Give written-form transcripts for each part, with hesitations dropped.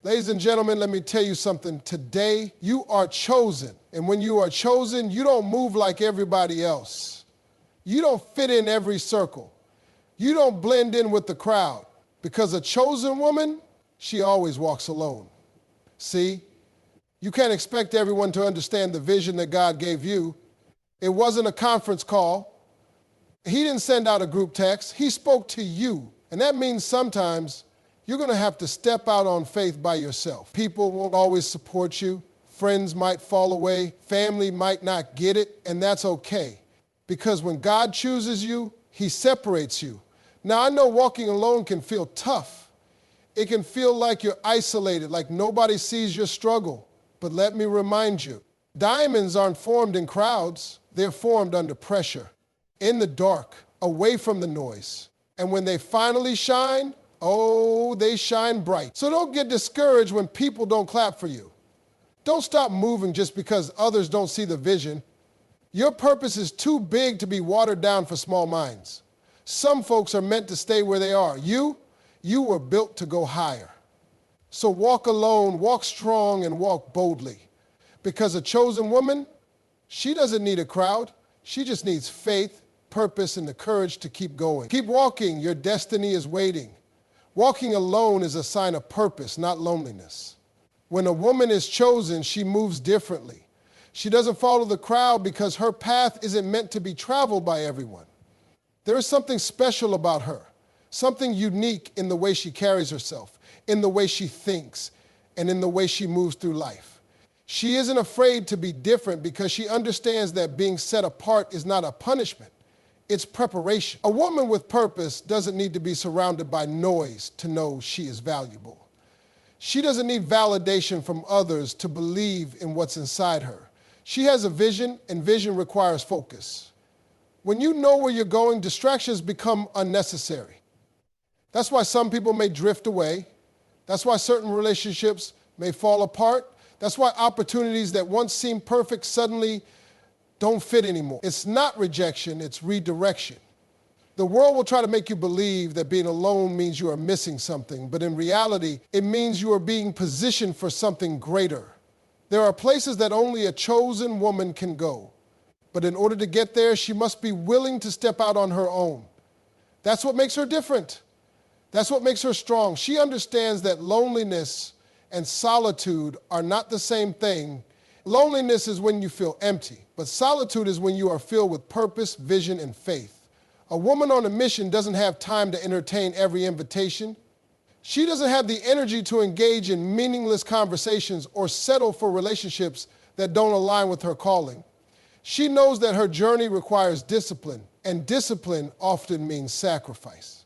Ladies and gentlemen, let me tell you something. Today, you are chosen. And when you are chosen, you don't move like everybody else. You don't fit in every circle. You don't blend in with the crowd. Because a chosen woman, she always walks alone. See, you can't expect everyone to understand the vision that God gave you. It wasn't a conference call. He didn't send out a group text. He spoke to you. And that means sometimes you're going to have to step out on faith by yourself. People won't always support you. Friends might fall away. Family might not get it, and that's okay. Because when God chooses you, He separates you. Now, I know walking alone can feel tough. It can feel like you're isolated, like nobody sees your struggle. But let me remind you, diamonds aren't formed in crowds. They're formed under pressure, in the dark, away from the noise. And when they finally shine, oh, they shine bright. So don't get discouraged when people don't clap for you. Don't stop moving just because others don't see the vision. Your purpose is too big to be watered down for small minds. Some folks are meant to stay where they are. You were built to go higher. So walk alone, walk strong, and walk boldly. Because a chosen woman, she doesn't need a crowd. She just needs faith, purpose, and the courage to keep going. Keep walking. Your destiny is waiting. Walking alone is a sign of purpose, not loneliness. When a woman is chosen, she moves differently. She doesn't follow the crowd because her path isn't meant to be traveled by everyone. There is something special about her, something unique in the way she carries herself, in the way she thinks, and in the way she moves through life. She isn't afraid to be different because she understands that being set apart is not a punishment. It's preparation. A woman with purpose doesn't need to be surrounded by noise to know she is valuable. She doesn't need validation from others to believe in what's inside her. She has a vision, and vision requires focus. When you know where you're going, distractions become unnecessary. That's why some people may drift away. That's why certain relationships may fall apart. That's why opportunities that once seemed perfect suddenly don't fit anymore. It's not rejection, it's redirection. The world will try to make you believe that being alone means you are missing something, but in reality, it means you are being positioned for something greater. There are places that only a chosen woman can go, but in order to get there, she must be willing to step out on her own. That's what makes her different. That's what makes her strong. She understands that loneliness and solitude are not the same thing. Loneliness is when you feel empty, but solitude is when you are filled with purpose, vision, and faith. A woman on a mission doesn't have time to entertain every invitation. She doesn't have the energy to engage in meaningless conversations or settle for relationships that don't align with her calling. She knows that her journey requires discipline, and discipline often means sacrifice.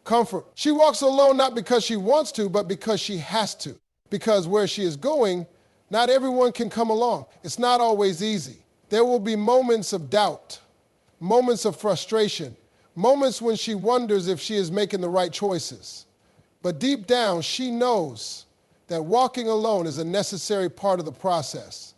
Comfort. She walks alone not because she wants to, but because she has to. Because where she is going, not everyone can come along. It's not always easy. There will be moments of doubt, moments of frustration, moments when she wonders if she is making the right choices. But deep down, she knows that walking alone is a necessary part of the process.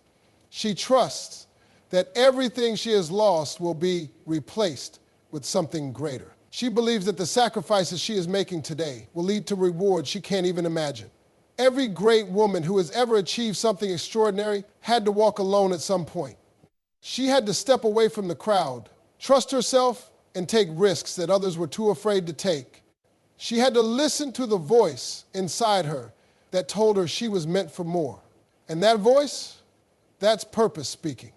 She trusts that everything she has lost will be replaced with something greater. She believes that the sacrifices she is making today will lead to rewards she can't even imagine. Every great woman who has ever achieved something extraordinary had to walk alone at some point. She had to step away from the crowd, trust herself, and take risks that others were too afraid to take. She had to listen to the voice inside her that told her she was meant for more. And that voice, that's purpose speaking.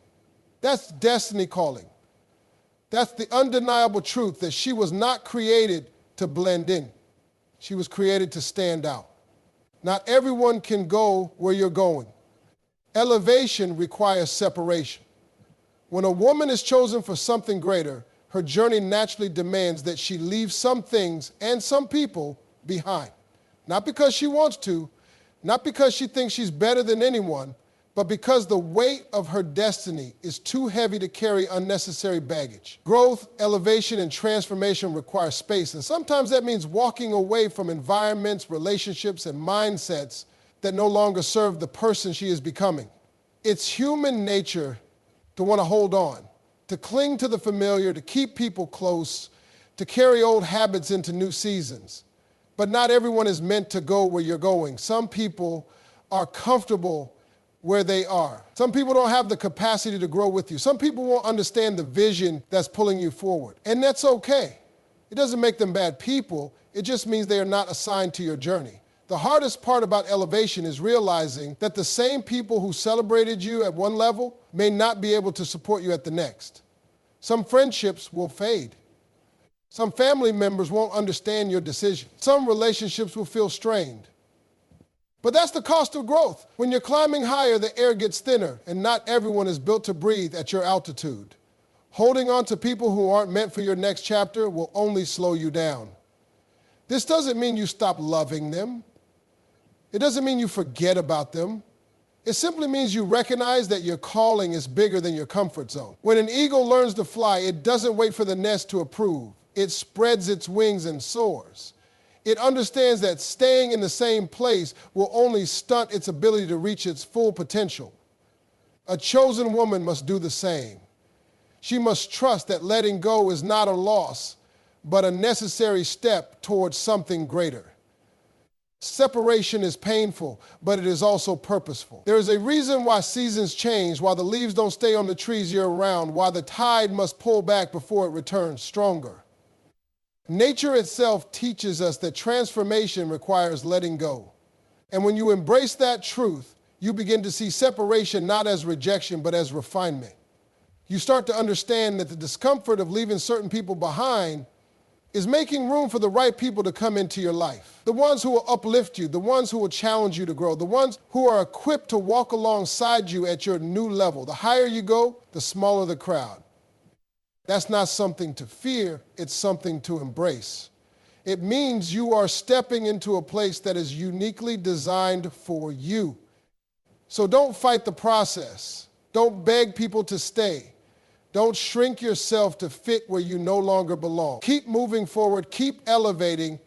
That's destiny calling. That's the undeniable truth that she was not created to blend in. She was created to stand out. Not everyone can go where you're going. Elevation requires separation. When a woman is chosen for something greater, her journey naturally demands that she leave some things and some people behind. Not because she wants to, not because she thinks she's better than anyone, but because the weight of her destiny is too heavy to carry unnecessary baggage. Growth, elevation, and transformation require space, and sometimes that means walking away from environments, relationships, and mindsets that no longer serve the person she is becoming. It's human nature to want to hold on, to cling to the familiar, to keep people close, to carry old habits into new seasons. But not everyone is meant to go where you're going. Some people are comfortable where they are. Some people don't have the capacity to grow with you. Some people won't understand the vision that's pulling you forward. And that's okay. It doesn't make them bad people. It just means they are not assigned to your journey. The hardest part about elevation is realizing that the same people who celebrated you at one level may not be able to support you at the next. Some friendships will fade. Some family members won't understand your decision. Some relationships will feel strained. But that's the cost of growth. When you're climbing higher, the air gets thinner, and not everyone is built to breathe at your altitude. Holding on to people who aren't meant for your next chapter will only slow you down. This doesn't mean you stop loving them. It doesn't mean you forget about them. It simply means you recognize that your calling is bigger than your comfort zone. When an eagle learns to fly, it doesn't wait for the nest to approve. It spreads its wings and soars. It understands that staying in the same place will only stunt its ability to reach its full potential. A chosen woman must do the same. She must trust that letting go is not a loss, but a necessary step towards something greater. Separation is painful, but it is also purposeful. There is a reason why seasons change, why the leaves don't stay on the trees year-round, why the tide must pull back before it returns stronger. Nature itself teaches us that transformation requires letting go. And when you embrace that truth, you begin to see separation not as rejection, but as refinement. You start to understand that the discomfort of leaving certain people behind is making room for the right people to come into your life. The ones who will uplift you, the ones who will challenge you to grow, the ones who are equipped to walk alongside you at your new level. The higher you go, the smaller the crowd. That's not something to fear, it's something to embrace. It means you are stepping into a place that is uniquely designed for you. So don't fight the process. Don't beg people to stay. Don't shrink yourself to fit where you no longer belong. Keep moving forward, keep elevating,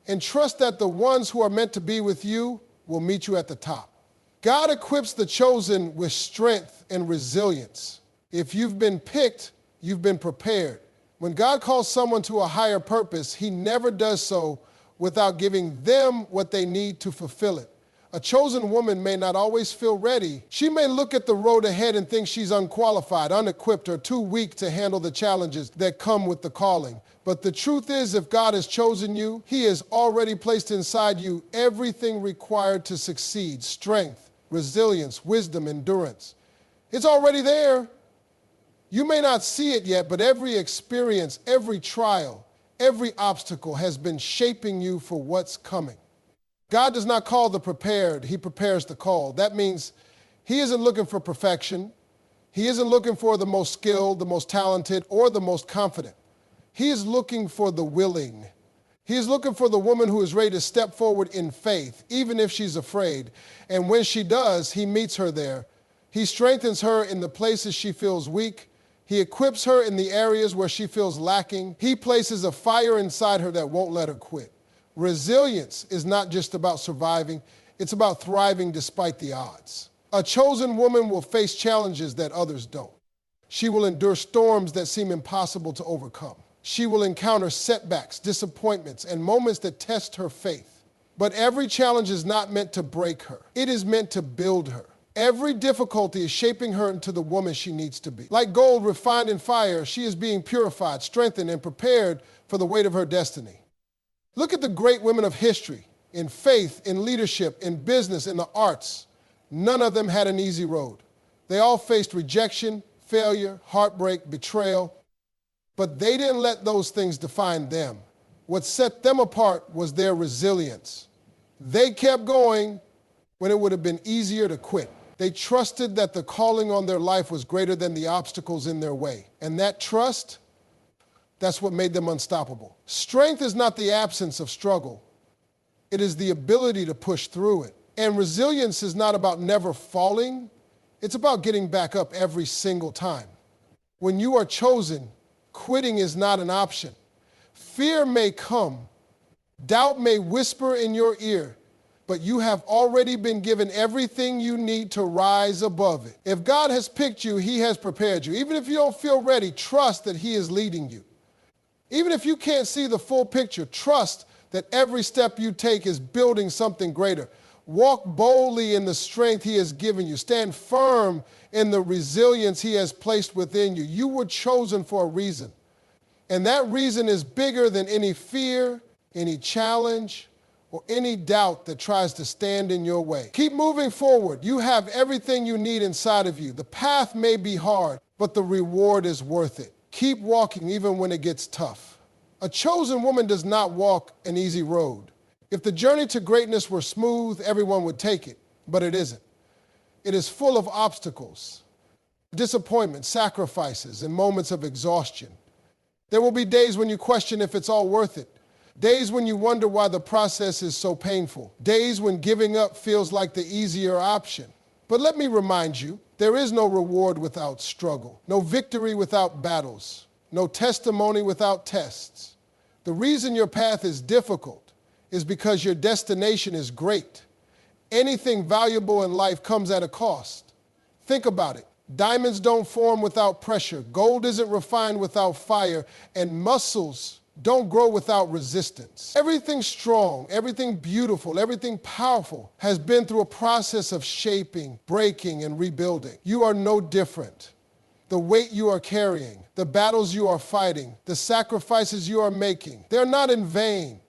and trust that the ones who are meant to be with you will meet you at the top. God equips the chosen with strength and resilience. If you've been picked, you've been prepared. When God calls someone to a higher purpose, he never does so without giving them what they need to fulfill it. A chosen woman may not always feel ready. She may look at the road ahead and think she's unqualified, unequipped, or too weak to handle the challenges that come with the calling. But the truth is, if God has chosen you, he has already placed inside you everything required to succeed: strength, resilience, wisdom, endurance. It's already there. You may not see it yet, but every experience, every trial, every obstacle has been shaping you for what's coming. God does not call the prepared, he prepares the called. That means he isn't looking for perfection. He isn't looking for the most skilled, the most talented, or the most confident. He is looking for the willing. He is looking for the woman who is ready to step forward in faith, even if she's afraid. And when she does, he meets her there. He strengthens her in the places she feels weak. He equips her in the areas where she feels lacking. He places a fire inside her that won't let her quit. Resilience is not just about surviving, it's about thriving despite the odds. A chosen woman will face challenges that others don't. She will endure storms that seem impossible to overcome. She will encounter setbacks, disappointments, and moments that test her faith. But every challenge is not meant to break her. It is meant to build her. Every difficulty is shaping her into the woman she needs to be. Like gold refined in fire, she is being purified, strengthened, and prepared for the weight of her destiny. Look at the great women of history, in faith, in leadership, in business, in the arts. None of them had an easy road. They all faced rejection, failure, heartbreak, betrayal, but they didn't let those things define them. What set them apart was their resilience. They kept going when it would have been easier to quit. They trusted that the calling on their life was greater than the obstacles in their way. And that trust, that's what made them unstoppable. Strength is not the absence of struggle. It is the ability to push through it. And resilience is not about never falling. It's about getting back up every single time. When you are chosen, quitting is not an option. Fear may come. Doubt may whisper in your ear, but you have already been given everything you need to rise above it. If God has picked you, he has prepared you. Even if you don't feel ready, trust that he is leading you. Even if you can't see the full picture, trust that every step you take is building something greater. Walk boldly in the strength he has given you. Stand firm in the resilience he has placed within you. You were chosen for a reason. And that reason is bigger than any fear, any challenge, or any doubt that tries to stand in your way. Keep moving forward. You have everything you need inside of you. The path may be hard, but the reward is worth it. Keep walking even when it gets tough. A chosen woman does not walk an easy road. If the journey to greatness were smooth, everyone would take it, but it isn't. It is full of obstacles, disappointment, sacrifices, and moments of exhaustion. There will be days when you question if it's all worth it. Days when you wonder why the process is so painful. Days when giving up feels like the easier option. But let me remind you, there is no reward without struggle, no victory without battles, no testimony without tests. The reason your path is difficult is because your destination is great. Anything valuable in life comes at a cost. Think about it. Diamonds don't form without pressure. Gold isn't refined without fire. And muscles don't grow without resistance. Everything strong, everything beautiful, everything powerful has been through a process of shaping, breaking, and rebuilding. You are no different. The weight you are carrying, the battles you are fighting, the sacrifices you are making, they're not in vain.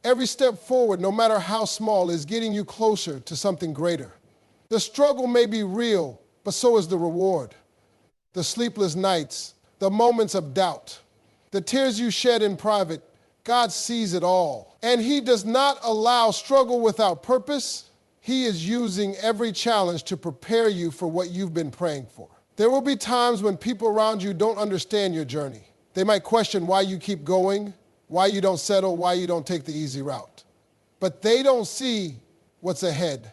Every step forward, no matter how small, is getting you closer to something greater. The struggle may be real, but so is the reward. The sleepless nights, the moments of doubt, the tears you shed in private, God sees it all. And he does not allow struggle without purpose. He is using every challenge to prepare you for what you've been praying for. There will be times when people around you don't understand your journey. They might question why you keep going, why you don't settle, why you don't take the easy route. But they don't see what's ahead.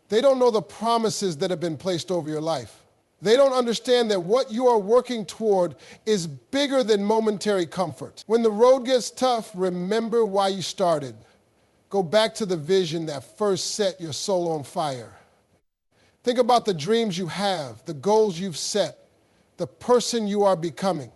They don't know the promises that have been placed over your life. They don't understand that what you are working toward is bigger than momentary comfort. When the road gets tough, remember why you started. Go back to the vision that first set your soul on fire. Think about the dreams you have, the goals you've set, the person you are becoming.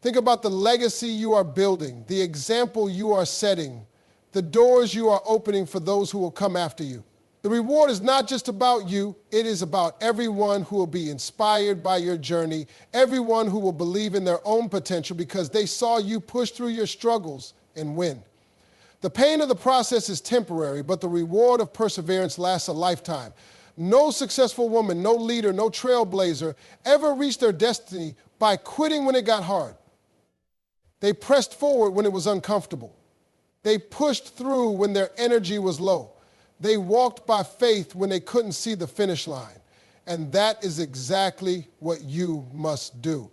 Think about the legacy you are building, the example you are setting, the doors you are opening for those who will come after you. The reward is not just about you, it is about everyone who will be inspired by your journey, everyone who will believe in their own potential because they saw you push through your struggles and win. The pain of the process is temporary, but the reward of perseverance lasts a lifetime. No successful woman, no leader, no trailblazer ever reached their destiny by quitting when it got hard. They pressed forward when it was uncomfortable. They pushed through when their energy was low. They walked by faith when they couldn't see the finish line. And that is exactly what you must do.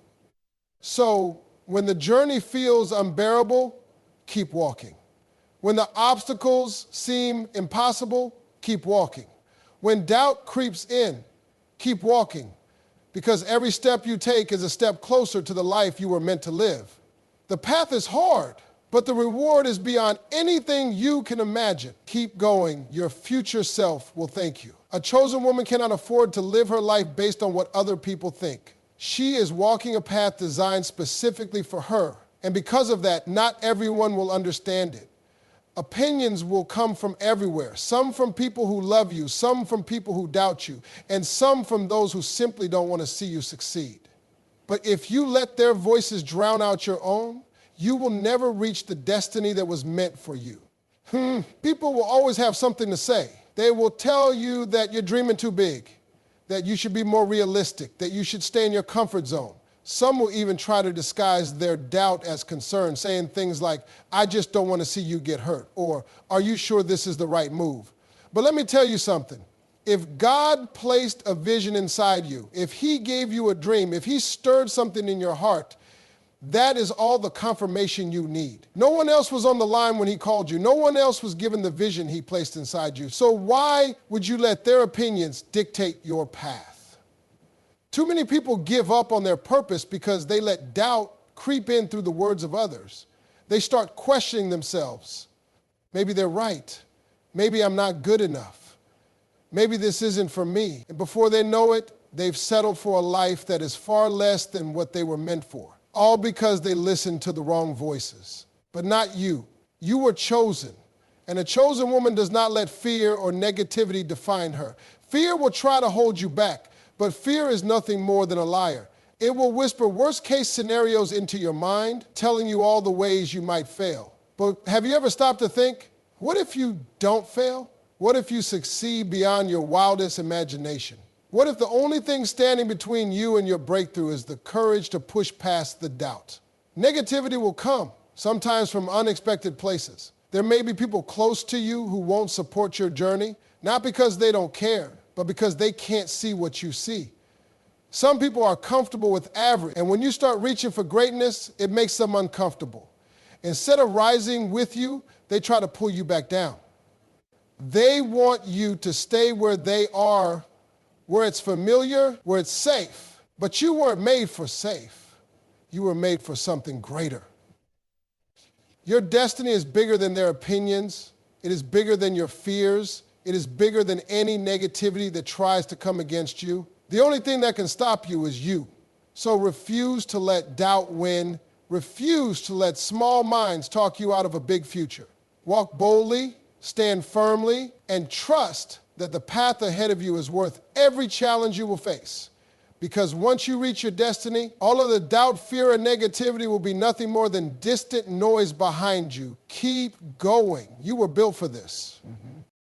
So when the journey feels unbearable, keep walking. When the obstacles seem impossible, keep walking. When doubt creeps in, keep walking. Because every step you take is a step closer to the life you were meant to live. The path is hard, but the reward is beyond anything you can imagine. Keep going. Your future self will thank you. A chosen woman cannot afford to live her life based on what other people think. She is walking a path designed specifically for her. And because of that, not everyone will understand it. Opinions will come from everywhere, some from people who love you, some from people who doubt you, and some from those who simply don't want to see you succeed. But if you let their voices drown out your own, you will never reach the destiny that was meant for you. People will always have something to say. They will tell you that you're dreaming too big, that you should be more realistic, that you should stay in your comfort zone. Some will even try to disguise their doubt as concern, saying things like, I just don't want to see you get hurt, or are you sure this is the right move? But let me tell you something. If God placed a vision inside you, if he gave you a dream, if he stirred something in your heart, that is all the confirmation you need. No one else was on the line when he called you. No one else was given the vision he placed inside you. So why would you let their opinions dictate your path? Too many people give up on their purpose because they let doubt creep in through the words of others. They start questioning themselves. Maybe they're right. Maybe I'm not good enough. Maybe this isn't for me. And before they know it, they've settled for a life that is far less than what they were meant for. All because they listened to the wrong voices. But not you. You were chosen. And a chosen woman does not let fear or negativity define her. Fear will try to hold you back, but fear is nothing more than a liar. It will whisper worst-case scenarios into your mind, telling you all the ways you might fail. But have you ever stopped to think, what if you don't fail? What if you succeed beyond your wildest imagination? What if the only thing standing between you and your breakthrough is the courage to push past the doubt? Negativity will come, sometimes from unexpected places. There may be people close to you who won't support your journey, not because they don't care, but because they can't see what you see. Some people are comfortable with average, and when you start reaching for greatness, it makes them uncomfortable. Instead of rising with you, they try to pull you back down. They want you to stay where they are, where it's familiar, where it's safe. But you weren't made for safe. You were made for something greater. Your destiny is bigger than their opinions. It is bigger than your fears. It is bigger than any negativity that tries to come against you. The only thing that can stop you is you. So refuse to let doubt win. Refuse to let small minds talk you out of a big future. Walk boldly, stand firmly, and trust that the path ahead of you is worth every challenge you will face. Because once you reach your destiny, all of the doubt, fear, and negativity will be nothing more than distant noise behind you. Keep going. You were built for this.